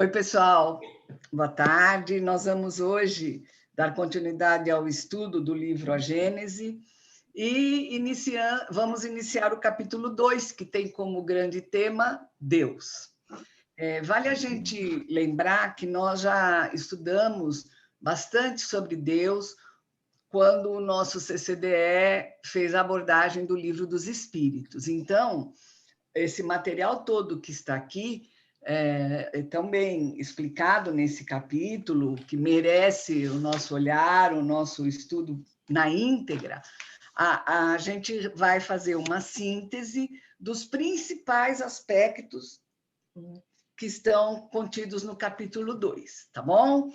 Oi, pessoal. Boa tarde. Nós vamos hoje dar continuidade ao estudo do livro A Gênese e vamos iniciar o capítulo 2, que tem como grande tema Deus. Vale a gente lembrar que nós já estudamos bastante sobre Deus quando o nosso CCDE fez a abordagem do Livro dos Espíritos. Então, esse material todo que está aqui é tão bem explicado nesse capítulo, que merece o nosso olhar, o nosso estudo na íntegra. A gente vai fazer uma síntese dos principais aspectos que estão contidos no capítulo 2, tá bom?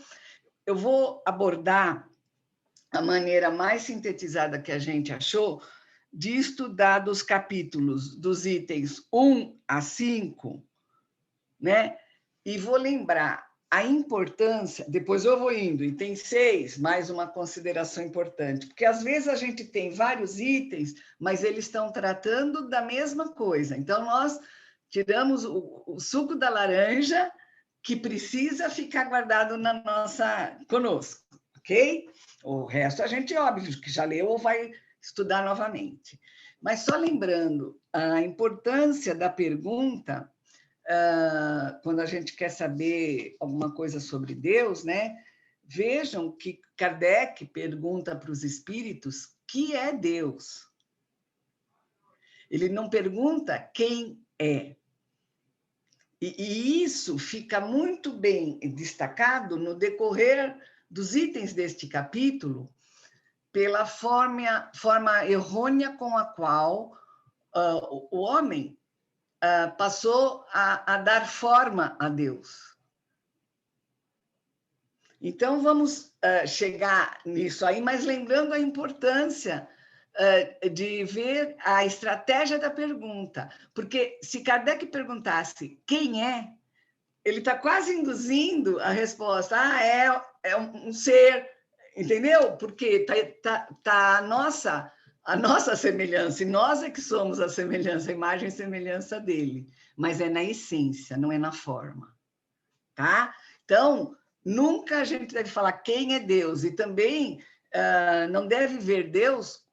Eu vou abordar a maneira mais sintetizada que a gente achou de estudar dos capítulos, dos itens 1 a 5, né? E vou lembrar a importância, depois eu vou indo, item 6, mais uma consideração importante, porque às vezes a gente tem vários itens, mas eles estão tratando da mesma coisa. Então, nós tiramos o suco da laranja, que precisa ficar guardado conosco, ok? O resto a gente, óbvio, que já leu ou vai estudar novamente. Mas só lembrando a importância da pergunta, quando a gente quer saber alguma coisa sobre Deus, né? Vejam que Kardec pergunta para os espíritos que é Deus. Ele não pergunta quem é. E isso fica muito bem destacado no decorrer dos itens deste capítulo, pela forma errônea com a qual o homem passou a dar forma a Deus. Então, vamos chegar nisso aí, mas lembrando a importância de ver a estratégia da pergunta. Porque se Kardec perguntasse quem é, ele está quase induzindo a resposta. É um ser, entendeu? Porque tá a nossa semelhança, e nós é que somos a semelhança, a imagem e semelhança dele, mas é na essência, não é na forma, tá? Então, nunca a gente deve falar quem é Deus, e também não deve ver Deus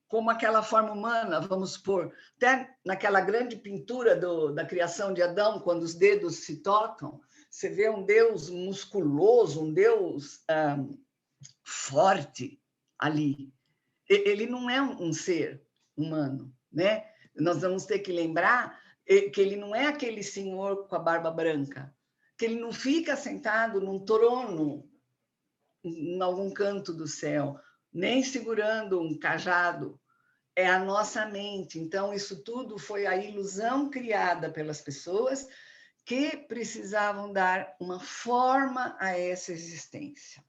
como aquela forma humana, vamos supor, até naquela grande pintura da criação de Adão, quando os dedos se tocam, você vê um Deus musculoso, um Deus forte ali. Ele não é um ser humano, né? Nós vamos ter que lembrar que ele não é aquele senhor com a barba branca, que ele não fica sentado num trono em algum canto do céu, nem segurando um cajado. É a nossa mente. Então, isso tudo foi a ilusão criada pelas pessoas que precisavam dar uma forma a essa existência.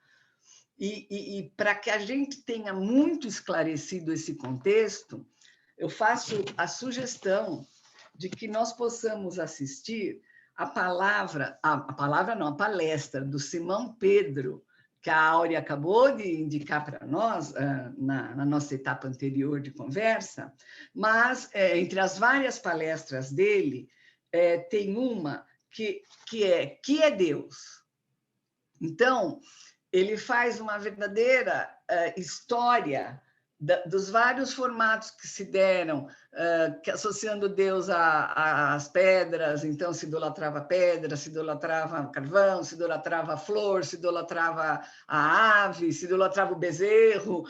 E para que a gente tenha muito esclarecido esse contexto, eu faço a sugestão de que nós possamos assistir a palestra do Simão Pedro, que a Áurea acabou de indicar para nós na nossa etapa anterior de conversa, mas entre as várias palestras dele, tem uma que é Deus. Então, ele faz uma verdadeira história dos vários formatos que se deram, associando Deus às pedras. Então, se idolatrava pedra, se idolatrava carvão, se idolatrava flor, se idolatrava a ave, se idolatrava o bezerro.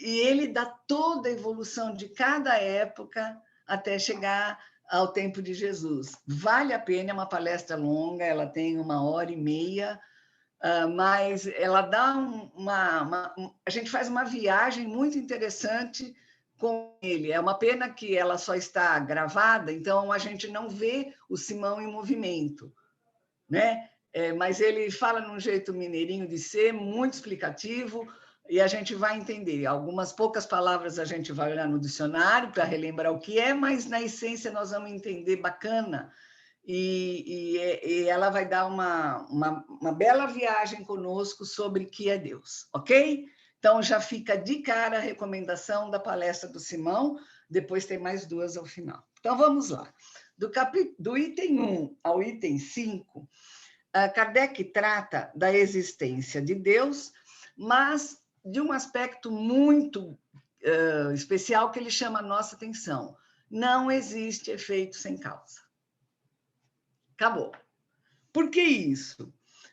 E ele dá toda a evolução de cada época até chegar ao tempo de Jesus. Vale a pena, é uma palestra longa, ela tem 1h30, mas ela dá a gente faz uma viagem muito interessante com ele. É uma pena que ela só está gravada, então a gente não vê o Simão em movimento, né? Mas ele fala num jeito mineirinho de ser, muito explicativo, e a gente vai entender. Algumas poucas palavras a gente vai olhar no dicionário para relembrar o que é, mas na essência nós vamos entender bacana. E ela vai dar uma bela viagem conosco sobre o que é Deus, ok? Então, já fica de cara a recomendação da palestra do Simão, depois tem mais 2 ao final. Então, vamos lá. Do item 1 ao item 5, Kardec trata da existência de Deus, mas de um aspecto muito especial que ele chama a nossa atenção. Não existe efeito sem causa. Acabou. Por que isso?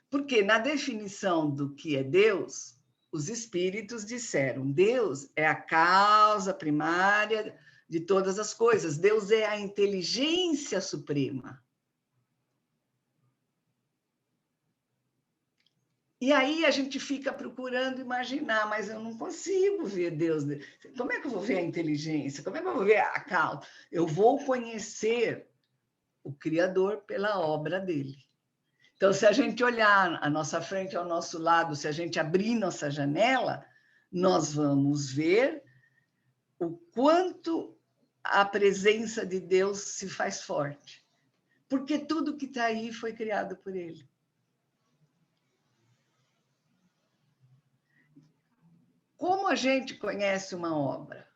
Porque na definição do que é Deus, os espíritos disseram: Deus é a causa primária de todas as coisas. Deus é a inteligência suprema. E aí a gente fica procurando imaginar, mas eu não consigo ver Deus. Como é que eu vou ver a inteligência? Como é que eu vou ver a causa? Eu vou conhecer o Criador pela obra dele. Então, se a gente olhar à nossa frente, ao nosso lado, se a gente abrir nossa janela, nós vamos ver o quanto a presença de Deus se faz forte. Porque tudo que está aí foi criado por ele. Como a gente conhece uma obra?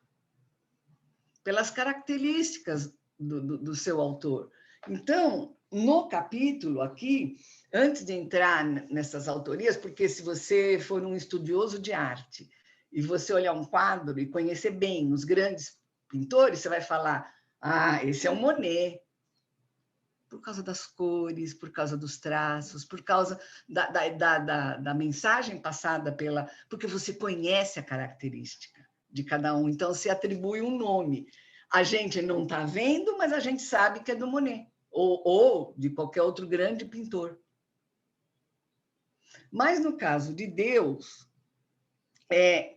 Pelas características do seu autor. Então, no capítulo aqui, antes de entrar nessas autorias, porque se você for um estudioso de arte e você olhar um quadro e conhecer bem os grandes pintores, você vai falar: ah, esse é o Monet, por causa das cores, por causa dos traços, por causa da mensagem passada pela... Porque você conhece a característica de cada um, então se atribui um nome. A gente não está vendo, mas a gente sabe que é do Monet, ou de qualquer outro grande pintor. Mas no caso de Deus,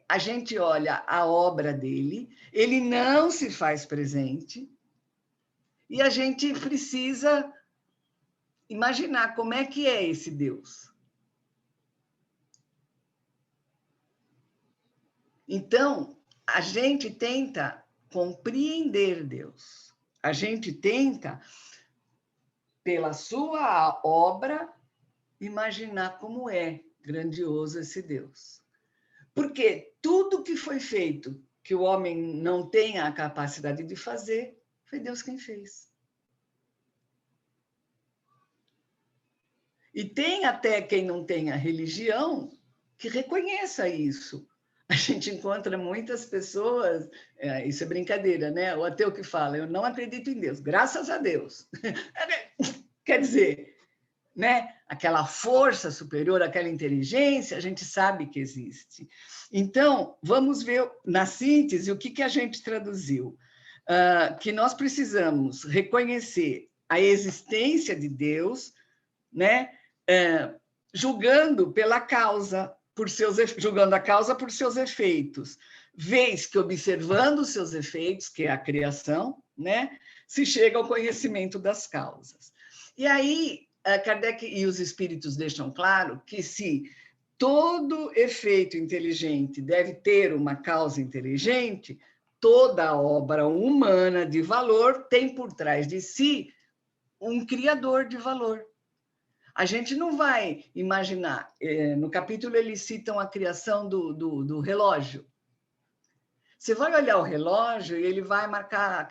a gente olha a obra dele, ele não se faz presente, e a gente precisa imaginar como é que é esse Deus. Então, a gente tenta compreender Deus. A gente tenta, pela sua obra, imaginar como é grandioso esse Deus. Porque tudo que foi feito, que o homem não tenha a capacidade de fazer, foi Deus quem fez. E tem até quem não tenha religião que reconheça isso. A gente encontra muitas pessoas, isso é brincadeira, né? O ateu que fala: eu não acredito em Deus, graças a Deus. Quer dizer, né? Aquela força superior, aquela inteligência, a gente sabe que existe. Então, vamos ver, na síntese, o que a gente traduziu. Que nós precisamos reconhecer a existência de Deus, né? Julgando pela causa, julgando a causa por seus efeitos, vez que observando os seus efeitos, que é a criação, né, se chega ao conhecimento das causas. E aí, Kardec e os espíritos deixam claro que se todo efeito inteligente deve ter uma causa inteligente, toda obra humana de valor tem por trás de si um criador de valor. A gente não vai imaginar. No capítulo, eles citam a criação do relógio. Você vai olhar o relógio e ele vai marcar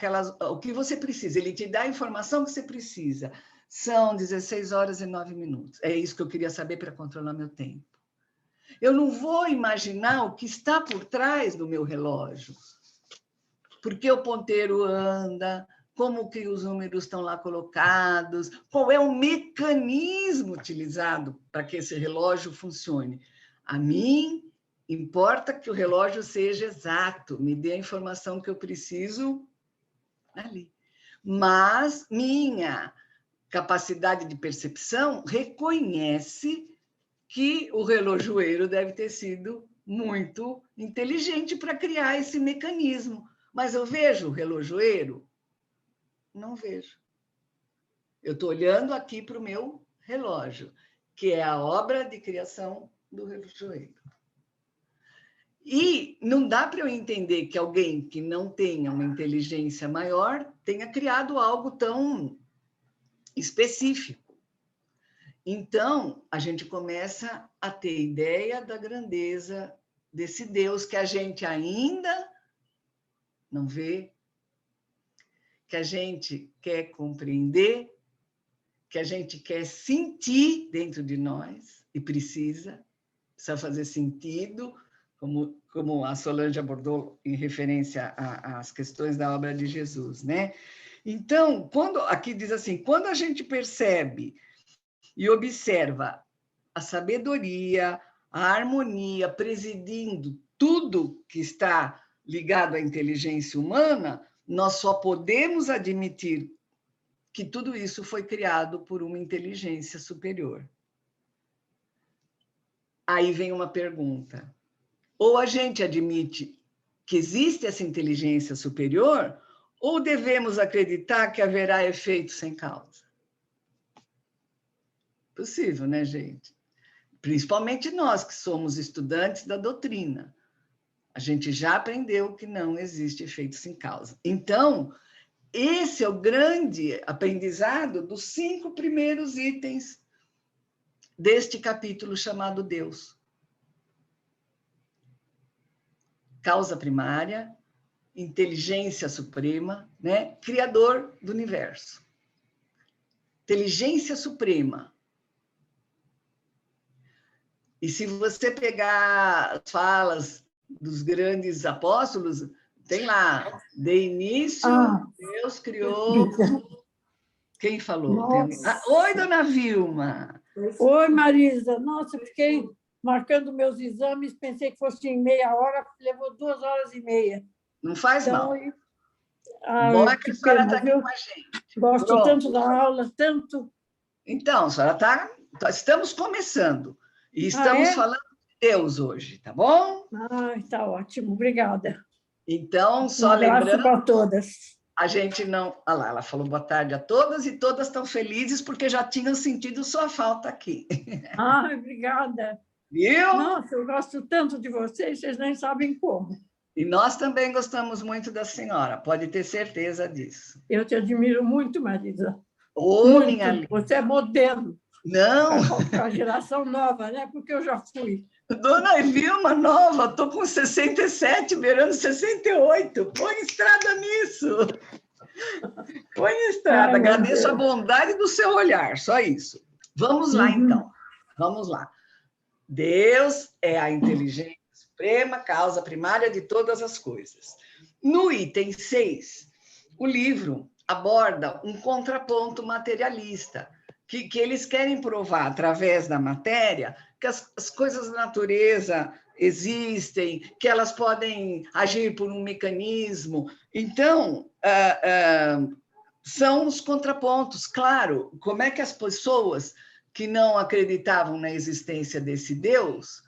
o que você precisa. Ele te dá a informação que você precisa. São 16 horas e 9 minutos. É isso que eu queria saber para controlar meu tempo. Eu não vou imaginar o que está por trás do meu relógio. Por que o ponteiro anda? Como que os números estão lá colocados, qual é o mecanismo utilizado para que esse relógio funcione. A mim, importa que o relógio seja exato, me dê a informação que eu preciso ali. Mas minha capacidade de percepção reconhece que o relojoeiro deve ter sido muito inteligente para criar esse mecanismo. Mas eu vejo o relojoeiro? Não vejo. Eu estou olhando aqui para o meu relógio, que é a obra de criação do relojoeiro. E não dá para eu entender que alguém que não tenha uma inteligência maior tenha criado algo tão específico. Então, a gente começa a ter ideia da grandeza desse Deus que a gente ainda não vê, que a gente quer compreender, que a gente quer sentir dentro de nós, e precisa fazer sentido, como a Solange abordou em referência às questões da obra de Jesus, né? Então, aqui diz assim, quando a gente percebe e observa a sabedoria, a harmonia presidindo tudo que está ligado à inteligência humana, nós só podemos admitir que tudo isso foi criado por uma inteligência superior. Aí vem uma pergunta. Ou a gente admite que existe essa inteligência superior, ou devemos acreditar que haverá efeito sem causa? Possível, né, gente? Principalmente nós que somos estudantes da doutrina. A gente já aprendeu que não existe efeito sem causa. Então, esse é o grande aprendizado dos 5 primeiros itens deste capítulo chamado Deus. Causa primária, inteligência suprema, né? Criador do universo. Inteligência suprema. E se você pegar as falas dos grandes apóstolos, tem lá, de início, Deus criou... Quem falou? Oi, dona Vilma! Oi, Marisa. Nossa, eu fiquei marcando meus exames, pensei que fosse em meia hora, levou 2h30. Não faz mal. Bom que a senhora está aqui com a gente. Gosto tanto da aula, tanto. Então, a senhora está... Estamos começando. E estamos falando de Deus hoje, tá bom? Tá ótimo. Obrigada. Então, só lembrando... abraço para todas. A gente não... Olha lá, ela falou boa tarde a todas e todas estão felizes porque já tinham sentido sua falta aqui. Obrigada. Viu? Nossa, eu gosto tanto de vocês nem sabem como. E nós também gostamos muito da senhora, pode ter certeza disso. Eu te admiro muito, Marisa. Minha linda. Você é modelo. Não. A geração nova, né? Porque eu já fui. Dona Vilma, nova, estou com 67, beirando 68. Põe estrada nisso. Põe estrada. Agradeço a bondade do seu olhar, só isso. Vamos lá, então. Vamos lá. Deus é a inteligência suprema, causa primária de todas as coisas. No item 6, o livro aborda um contraponto materialista, que eles querem provar, através da matéria, que as coisas da natureza existem, que elas podem agir por um mecanismo. Então, são os contrapontos. Claro, como é que as pessoas que não acreditavam na existência desse Deus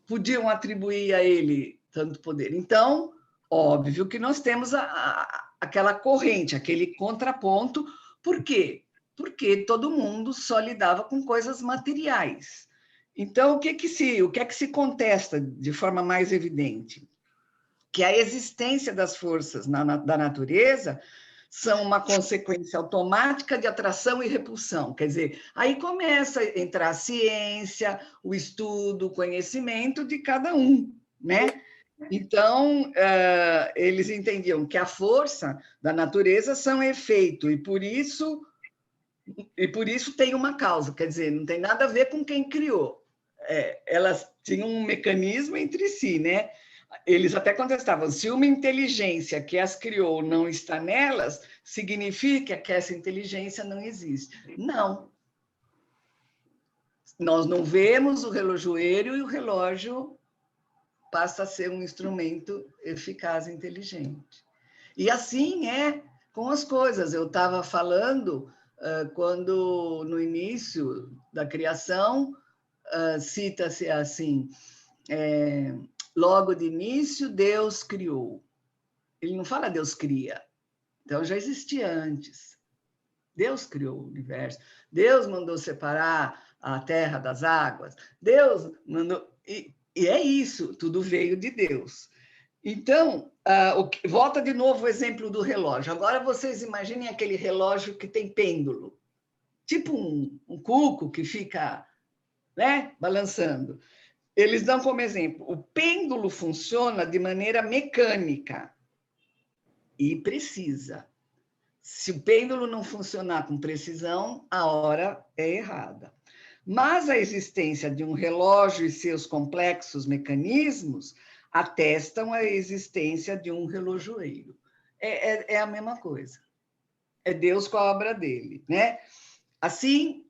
podiam atribuir a ele tanto poder? Então, óbvio que nós temos aquela corrente, aquele contraponto. Por quê? Porque todo mundo só lidava com coisas materiais. Então, o que é que se contesta de forma mais evidente? Que a existência das forças da natureza são uma consequência automática de atração e repulsão. Quer dizer, aí começa a entrar a ciência, o estudo, o conhecimento de cada um, né? Então, eles entendiam que a força da natureza são efeito, e por isso tem uma causa, quer dizer, não tem nada a ver com quem criou. Elas tinham um mecanismo entre si, né? Eles até contestavam, se uma inteligência que as criou não está nelas, significa que essa inteligência não existe. Não. Nós não vemos o relojoeiro e o relógio passa a ser um instrumento eficaz e inteligente. E assim é com as coisas. Eu estava falando, quando no início da criação, cita-se assim, logo de início, Deus criou. Ele não fala Deus cria. Então, já existia antes. Deus criou o universo. Deus mandou separar a terra das águas. Deus mandou... E é isso, tudo veio de Deus. Então, volta de novo o exemplo do relógio. Agora, vocês imaginem aquele relógio que tem pêndulo. Tipo um cuco que fica, né, balançando. Eles dão como exemplo, o pêndulo funciona de maneira mecânica e precisa. Se o pêndulo não funcionar com precisão, a hora é errada. Mas a existência de um relógio e seus complexos mecanismos atestam a existência de um relojoeiro. É a mesma coisa. É Deus com a obra dele, né? Assim,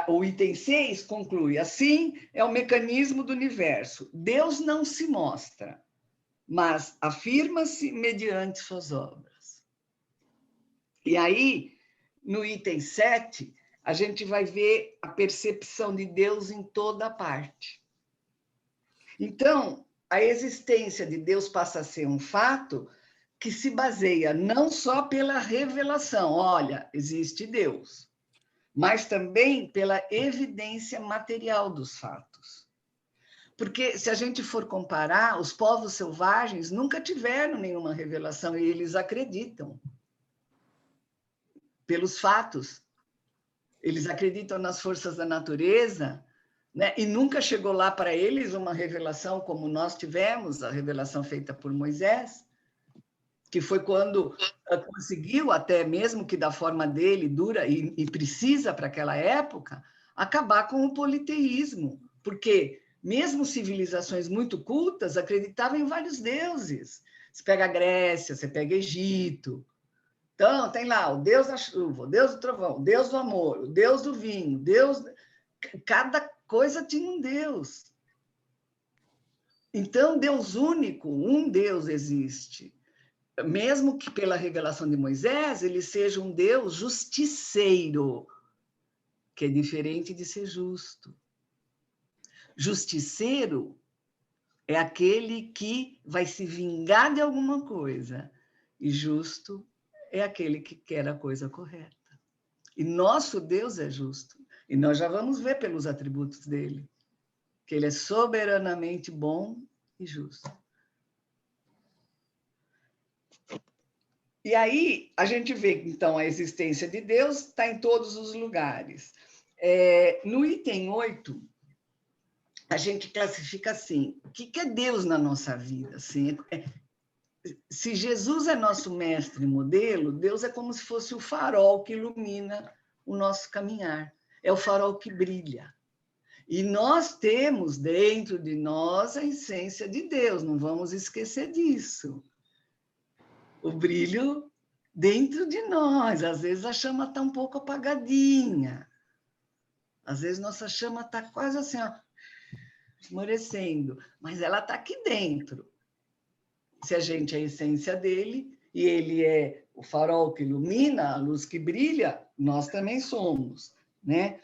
o item 6 conclui, assim é o mecanismo do universo. Deus não se mostra, mas afirma-se mediante suas obras. E aí, no item 7, a gente vai ver a percepção de Deus em toda parte. Então, a existência de Deus passa a ser um fato que se baseia não só pela revelação, olha, existe Deus, mas também pela evidência material dos fatos. Porque, se a gente for comparar, os povos selvagens nunca tiveram nenhuma revelação e eles acreditam pelos fatos. Eles acreditam nas forças da natureza, né? E nunca chegou lá para eles uma revelação como nós tivemos, a revelação feita por Moisés, que foi quando conseguiu, até mesmo que da forma dele, dura e precisa para aquela época, acabar com o politeísmo, porque mesmo civilizações muito cultas acreditavam em vários deuses. Você pega a Grécia, você pega Egito. Então, tem lá o Deus da chuva, o Deus do trovão, o Deus do amor, o Deus do vinho, Deus... Cada coisa tinha um Deus. Então, Deus único, um Deus existe. Mesmo que pela revelação de Moisés, ele seja um Deus justiceiro, que é diferente de ser justo. Justiceiro é aquele que vai se vingar de alguma coisa, e justo é aquele que quer a coisa correta. E nosso Deus é justo, e nós já vamos ver pelos atributos dele, que ele é soberanamente bom e justo. E aí a gente vê, então, a existência de Deus está em todos os lugares. No item 8, a gente classifica assim, o que é Deus na nossa vida? Assim, se Jesus é nosso mestre e modelo, Deus é como se fosse o farol que ilumina o nosso caminhar. É o farol que brilha. E nós temos dentro de nós a essência de Deus, não vamos esquecer disso. O brilho dentro de nós. Às vezes a chama está um pouco apagadinha. Às vezes nossa chama está quase assim, ó, esmorecendo, mas ela está aqui dentro. Se a gente é a essência dele, e ele é o farol que ilumina, a luz que brilha, nós também somos, né?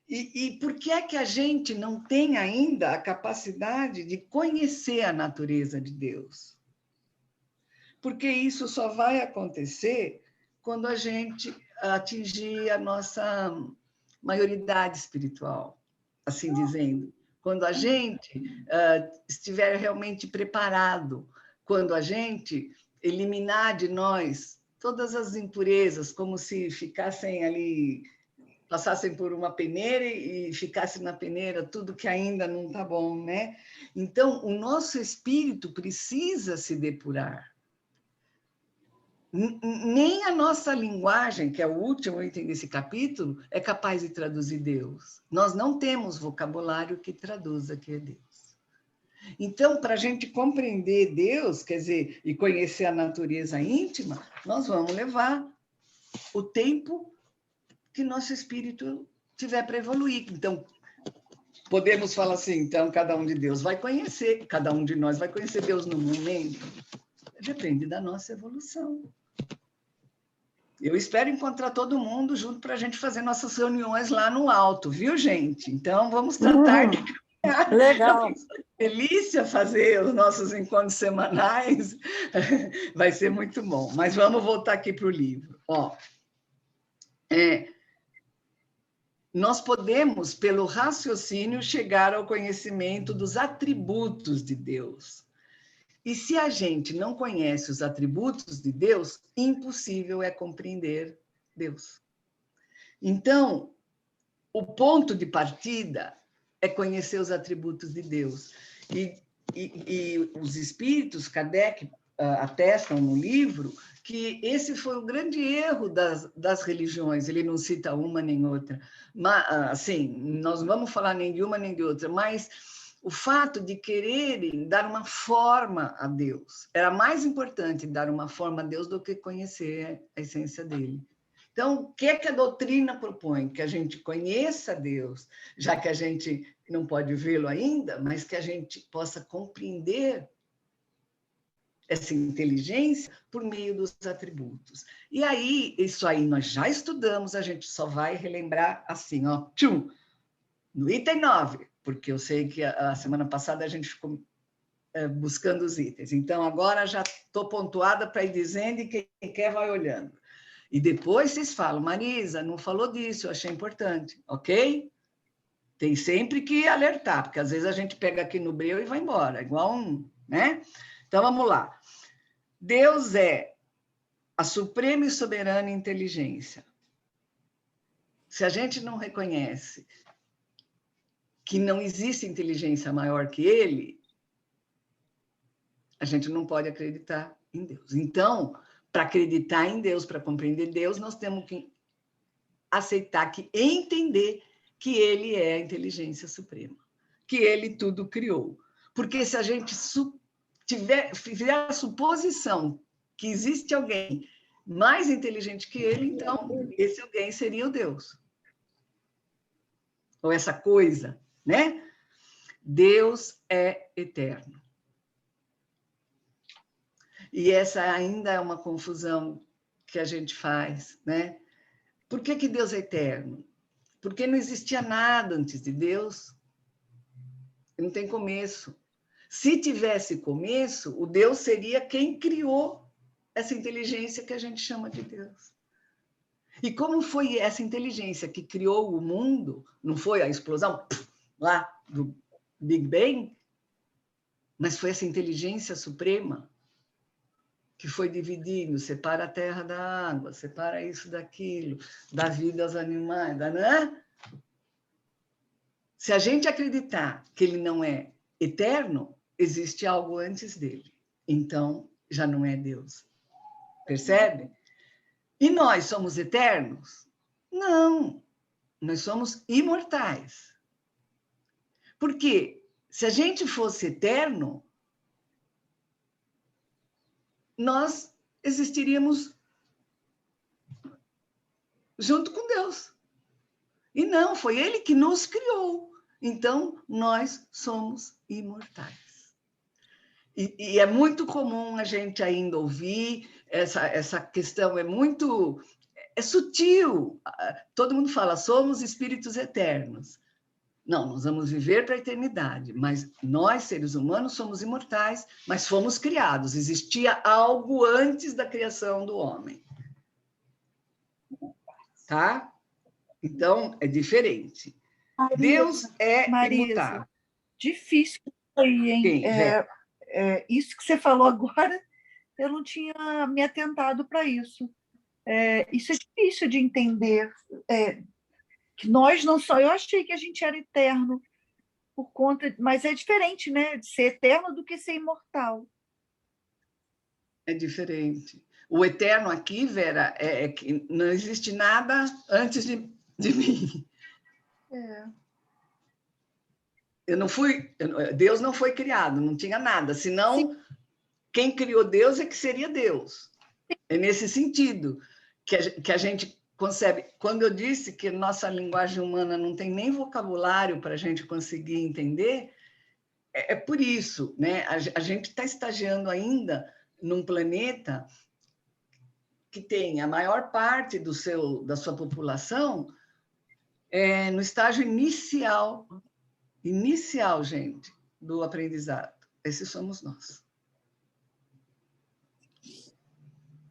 E por que é que a gente não tem ainda a capacidade de conhecer a natureza de Deus? Porque isso só vai acontecer quando a gente atingir a nossa maioridade espiritual, assim dizendo. Quando a gente estiver realmente preparado, quando a gente eliminar de nós todas as impurezas, como se ficassem ali, passassem por uma peneira e ficasse na peneira tudo que ainda não está bom, né? Então, o nosso espírito precisa se depurar. Nem a nossa linguagem, que é o último item desse capítulo, é capaz de traduzir Deus. Nós não temos vocabulário que traduza que é Deus. Então, para a gente compreender Deus, quer dizer, e conhecer a natureza íntima, nós vamos levar o tempo que nosso espírito tiver para evoluir. Então, podemos falar assim, então, cada um de Deus vai conhecer, cada um de nós vai conhecer Deus no momento. Depende da nossa evolução. Eu espero encontrar todo mundo junto para a gente fazer nossas reuniões lá no alto, viu, gente? Então, vamos tratar de... Legal. Delícia fazer os nossos encontros semanais. Vai ser muito bom. Mas vamos voltar aqui para o livro. Ó, nós podemos, pelo raciocínio, chegar ao conhecimento dos atributos de Deus. E se a gente não conhece os atributos de Deus, impossível é compreender Deus. Então, o ponto de partida é conhecer os atributos de Deus. E os espíritos, Kardec atestam no livro, que esse foi o grande erro das religiões. Ele não cita uma nem outra. Mas, assim, nós não vamos falar nem de uma nem de outra, mas o fato de quererem dar uma forma a Deus. Era mais importante dar uma forma a Deus do que conhecer a essência dele. Então, o que é que a doutrina propõe? Que a gente conheça Deus, já que a gente não pode vê-lo ainda, mas que a gente possa compreender essa inteligência por meio dos atributos. E aí, isso aí nós já estudamos, a gente só vai relembrar assim, ó, tchum, no item 9, porque eu sei que a semana passada a gente ficou buscando os itens. Então, agora já estou pontuada para ir dizendo e quem quer vai olhando. E depois vocês falam, Marisa, não falou disso, eu achei importante, ok? Tem sempre que alertar, porque às vezes a gente pega aqui no breu e vai embora, igual né? Então, vamos lá. Deus é a suprema e soberana inteligência. Se a gente não reconhece que não existe inteligência maior que ele, a gente não pode acreditar em Deus. Então, para acreditar em Deus, para compreender Deus, nós temos que aceitar, que entender que ele é a inteligência suprema, que ele tudo criou. Porque se a gente fizer a suposição que existe alguém mais inteligente que ele, então esse alguém seria o Deus. Ou essa coisa, né? Deus é eterno. E essa ainda é uma confusão que a gente faz, né? Por que Deus é eterno? Porque não existia nada antes de Deus. Não tem começo. Se tivesse começo, o Deus seria quem criou essa inteligência que a gente chama de Deus. E como foi essa inteligência que criou o mundo? Não foi a explosão lá do Big Bang? Mas foi essa inteligência suprema que foi dividindo, separa a terra da água, separa isso daquilo, dá vida aos animais, né? Se a gente acreditar que ele não é eterno, existe algo antes dele. Então, já não é Deus. Percebe? E nós somos eternos? Não. Nós somos imortais. Porque se a gente fosse eterno, nós existiríamos junto com Deus. E não, foi ele que nos criou. Então, nós somos imortais. E é muito comum a gente ainda ouvir, essa questão é sutil. Todo mundo fala, somos espíritos eternos. Não, nós vamos viver para a eternidade, mas nós, seres humanos, somos imortais, mas fomos criados. Existia algo antes da criação do homem. Tá? Então, é diferente. Marisa, Deus é imutável. Difícil aí, hein? Isso que você falou agora, eu não tinha me atentado para isso. Isso é difícil de entender. Que nós não somos. Eu achei que a gente era eterno por conta, mas é diferente, né? De ser eterno do que ser imortal. É diferente. O eterno aqui, Vera, é que não existe nada antes de mim. Deus não foi criado, não tinha nada. Senão, sim, quem criou Deus é que seria Deus. É nesse sentido que a gente concebe. Quando eu disse que nossa linguagem humana não tem nem vocabulário para a gente conseguir entender, é por isso, né? A gente está estagiando ainda num planeta que tem a maior parte da sua população no estágio inicial, gente, do aprendizado. Esses somos nós.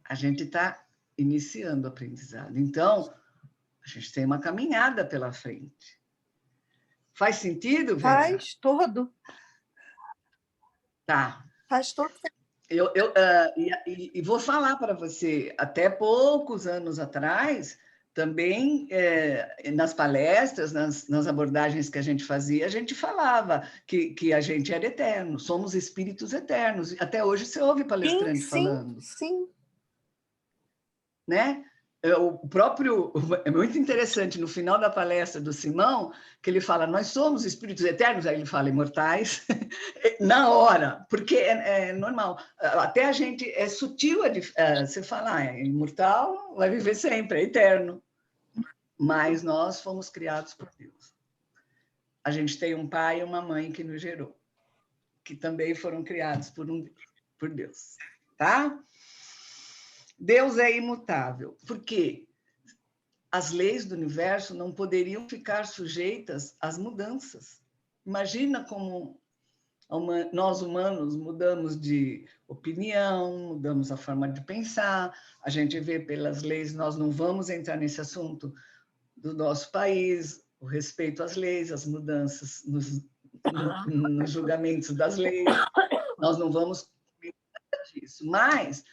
A gente está iniciando o aprendizado. Então, a gente tem uma caminhada pela frente. Faz sentido, Vera? Faz todo. Tá. Faz todo. E vou falar para você, até poucos anos atrás, também nas palestras, nas abordagens que a gente fazia, a gente falava que a gente era eterno, somos espíritos eternos. Até hoje você ouve palestrante falando. Sim. né? O próprio, é muito interessante, no final da palestra do Simão, que ele fala, nós somos espíritos eternos, aí ele fala imortais, na hora, porque é normal. Até a gente, é sutil, você fala, é imortal, vai viver sempre, é eterno. Mas nós fomos criados por Deus. A gente tem um pai e uma mãe que nos gerou, que também foram criados por Deus, tá? Deus é imutável, porque as leis do universo não poderiam ficar sujeitas às mudanças. Imagina como nós humanos mudamos de opinião, mudamos a forma de pensar, a gente vê pelas leis, nós não vamos entrar nesse assunto do nosso país, o respeito às leis, as mudanças nos julgamentos das leis, nós não vamos disso, mas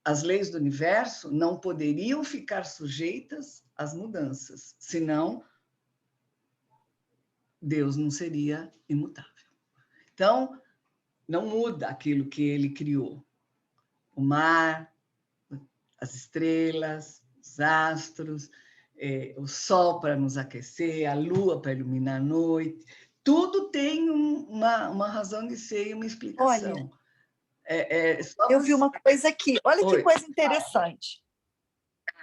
as leis do universo não poderiam ficar sujeitas às mudanças, senão Deus não seria imutável. Então, não muda aquilo que ele criou. O mar, as estrelas, os astros, o sol para nos aquecer, a lua para iluminar a noite, tudo tem uma razão de ser e uma explicação. Olha, eu vi uma coisa aqui. Olha que coisa interessante.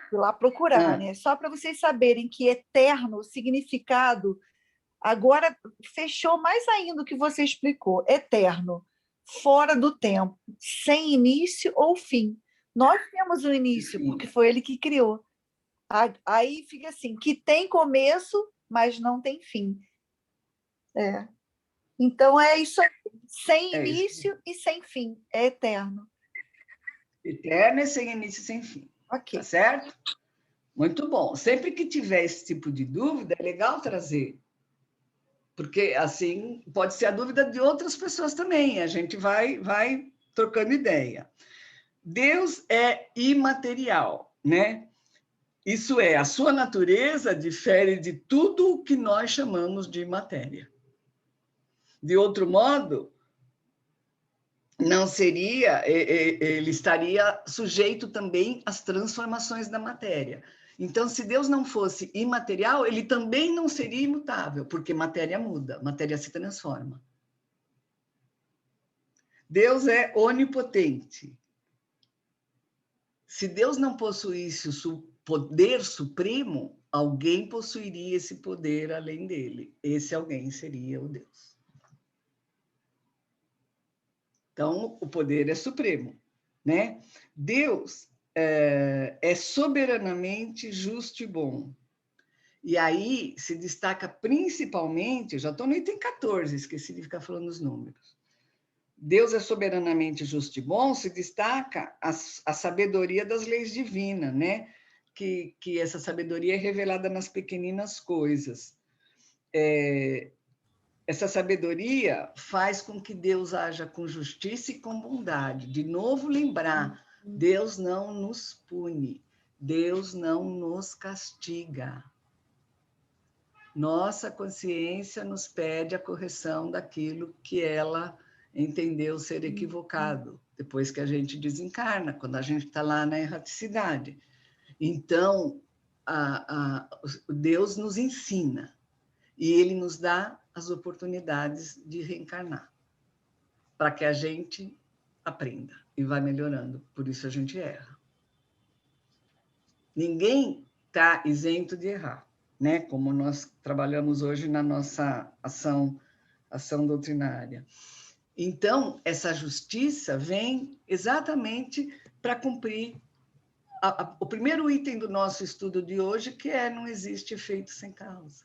Fui lá procurar, né? Só para vocês saberem que eterno, o significado, agora fechou mais ainda o que você explicou. Eterno, fora do tempo, sem início ou fim. Nós temos um início, porque foi ele que criou. Aí fica assim, que tem começo, mas não tem fim. Então, é isso aí. Sem início e sem fim. É eterno. Eterno e sem início e sem fim. Ok. Tá certo? Muito bom. Sempre que tiver esse tipo de dúvida, é legal trazer. Porque, assim, pode ser a dúvida de outras pessoas também. A gente vai trocando ideia. Deus é imaterial, né? Isso é, a sua natureza difere de tudo o que nós chamamos de matéria. De outro modo, não seria, ele estaria sujeito também às transformações da matéria. Então, se Deus não fosse imaterial, ele também não seria imutável, porque matéria muda, matéria se transforma. Deus é onipotente. Se Deus não possuísse o poder supremo, alguém possuiria esse poder além dele. Esse alguém seria o Deus. Então, o poder é supremo, né? Deus é soberanamente justo e bom. E aí se destaca principalmente, já estou no item 14, esqueci de ficar falando os números. Deus é soberanamente justo e bom, se destaca a sabedoria das leis divinas, né? Que essa sabedoria é revelada nas pequeninas coisas. Essa sabedoria faz com que Deus haja com justiça e com bondade. De novo, lembrar, Deus não nos pune, Deus não nos castiga. Nossa consciência nos pede a correção daquilo que ela entendeu ser equivocado, depois que a gente desencarna, quando a gente está lá na erraticidade. Então, Deus nos ensina e ele nos dá as oportunidades de reencarnar, para que a gente aprenda e vá melhorando. Por isso a gente erra. Ninguém está isento de errar, né? Como nós trabalhamos hoje na nossa ação doutrinária. Então, essa justiça vem exatamente para cumprir o primeiro item do nosso estudo de hoje, que é não existe efeito sem causa.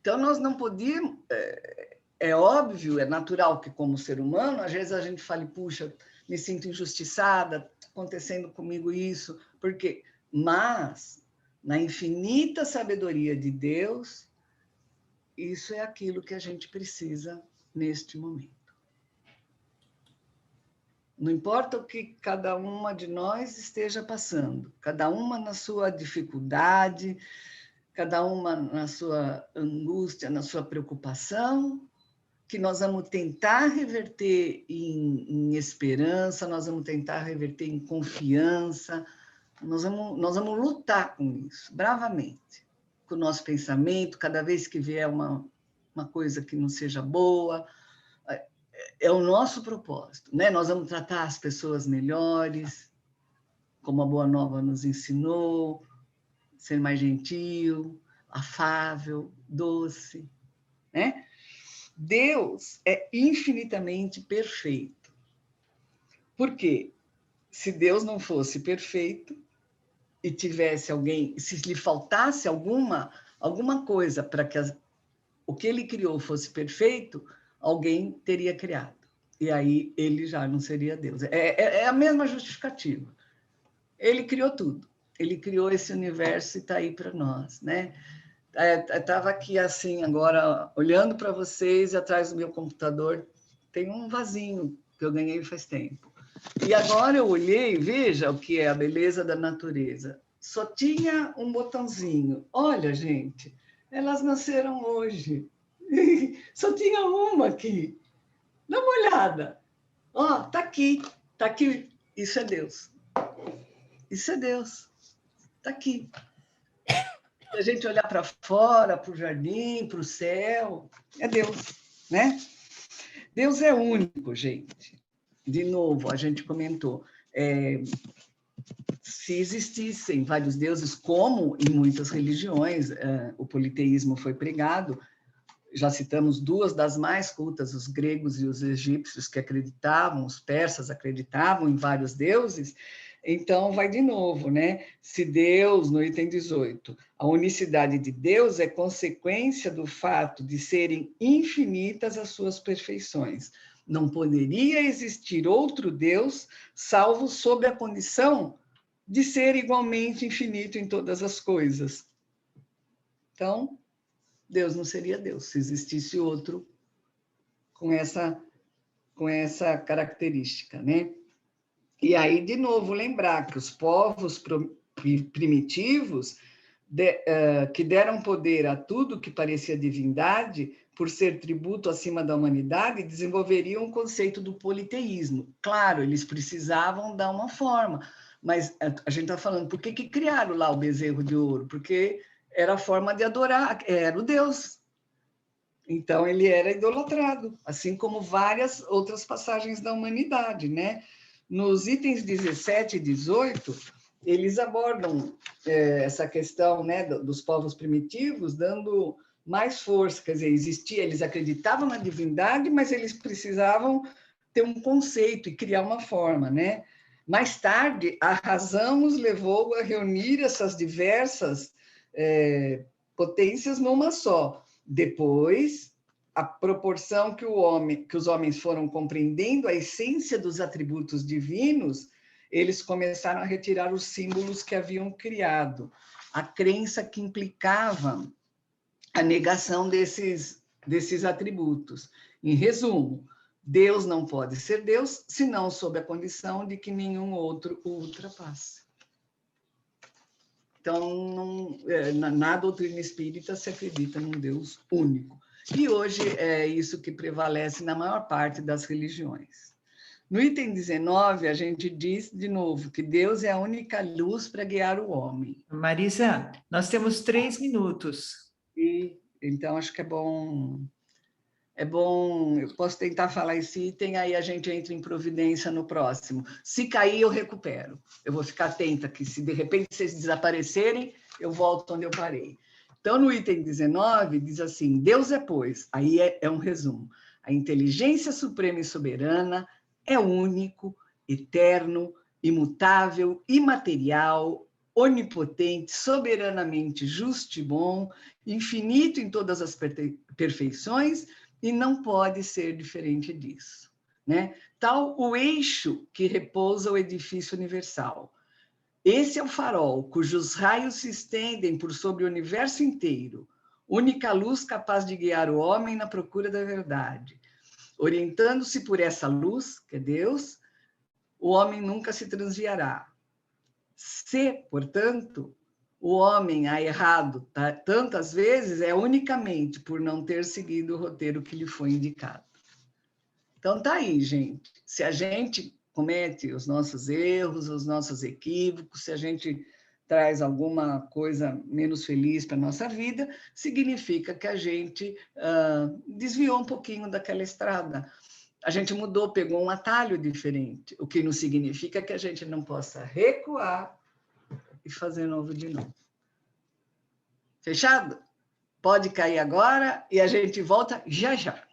Então, nós não podíamos... É óbvio, é natural que, como ser humano, às vezes a gente fale, puxa, me sinto injustiçada, acontecendo comigo isso, por quê? Mas, na infinita sabedoria de Deus, isso é aquilo que a gente precisa neste momento. Não importa o que cada uma de nós esteja passando, cada uma na sua dificuldade, cada uma na sua angústia, na sua preocupação, que nós vamos tentar reverter em esperança, nós vamos tentar reverter em confiança, nós vamos lutar com isso, bravamente, com o nosso pensamento, cada vez que vier uma coisa que não seja boa, é o nosso propósito, né? Nós vamos tratar as pessoas melhores, como a Boa Nova nos ensinou, ser mais gentil, afável, doce, né? Deus é infinitamente perfeito. Por quê? Se Deus não fosse perfeito e tivesse alguém, se lhe faltasse alguma coisa para que o que ele criou fosse perfeito, alguém teria criado. E aí ele já não seria Deus. É a mesma justificativa. Ele criou tudo. Ele criou esse universo e está aí para nós, né? Estava aqui assim, agora, olhando para vocês, atrás do meu computador, tem um vasinho que eu ganhei faz tempo. E agora eu olhei, veja o que é a beleza da natureza. Só tinha um botãozinho. Olha, gente, elas nasceram hoje. Só tinha uma aqui. Dá uma olhada. Ó, tá aqui, tá aqui. Isso é Deus. Isso é Deus. Tá aqui. Se a gente olhar para fora, para o jardim, para o céu, é Deus, né? Deus é único, gente. De novo, a gente comentou, se existissem vários deuses, como em muitas religiões, o politeísmo foi pregado, já citamos duas das mais cultas, os gregos e os egípcios, que acreditavam, os persas acreditavam em vários deuses. Então, vai de novo, né? Se Deus, no item 18, a unicidade de Deus é consequência do fato de serem infinitas as suas perfeições. Não poderia existir outro Deus, salvo sob a condição de ser igualmente infinito em todas as coisas. Então, Deus não seria Deus se existisse outro com essa característica, né? E aí, de novo, lembrar que os povos primitivos que deram poder a tudo que parecia divindade, por ser tributo acima da humanidade, desenvolveriam o conceito do politeísmo. Claro, eles precisavam dar uma forma, mas a gente está falando, por que criaram lá o bezerro de ouro? Porque era a forma de adorar, era o Deus. Então, ele era idolatrado, assim como várias outras passagens da humanidade, né? Nos itens 17 e 18, eles abordam essa questão, né, dos povos primitivos, dando mais força, quer dizer, eles acreditavam na divindade, mas eles precisavam ter um conceito e criar uma forma, né? Mais tarde, a razão os levou a reunir essas diversas potências numa só. Depois, a proporção que os homens foram compreendendo a essência dos atributos divinos, eles começaram a retirar os símbolos que haviam criado, a crença que implicava a negação desses atributos. Em resumo, Deus não pode ser Deus, senão sob a condição de que nenhum outro o ultrapasse. Então, na doutrina espírita se acredita num Deus único. E hoje é isso que prevalece na maior parte das religiões. No item 19, a gente diz, de novo, que Deus é a única luz para guiar o homem. Marisa, nós temos 3 minutos. Então, acho que é bom, eu posso tentar falar esse item, aí a gente entra em providência no próximo. Se cair, eu recupero. Eu vou ficar atenta que, se de repente vocês desaparecerem, eu volto onde eu parei. Então, no item 19, diz assim, Deus é, pois, aí é um resumo, a inteligência suprema e soberana é único, eterno, imutável, imaterial, onipotente, soberanamente justo e bom, infinito em todas as perfeições, e não pode ser diferente disso, né? Tal o eixo que repousa o edifício universal. Esse é o farol, cujos raios se estendem por sobre o universo inteiro, única luz capaz de guiar o homem na procura da verdade. Orientando-se por essa luz, que é Deus, o homem nunca se transviará. Se, portanto, o homem há errado tantas vezes é unicamente por não ter seguido o roteiro que lhe foi indicado. Então, tá aí, gente. Se a gente comete os nossos erros, os nossos equívocos, se a gente traz alguma coisa menos feliz para a nossa vida, significa que a gente desviou um pouquinho daquela estrada. A gente mudou, pegou um atalho diferente, o que não significa que a gente não possa recuar e fazer novo de novo. Fechado? Pode cair agora e a gente volta já já.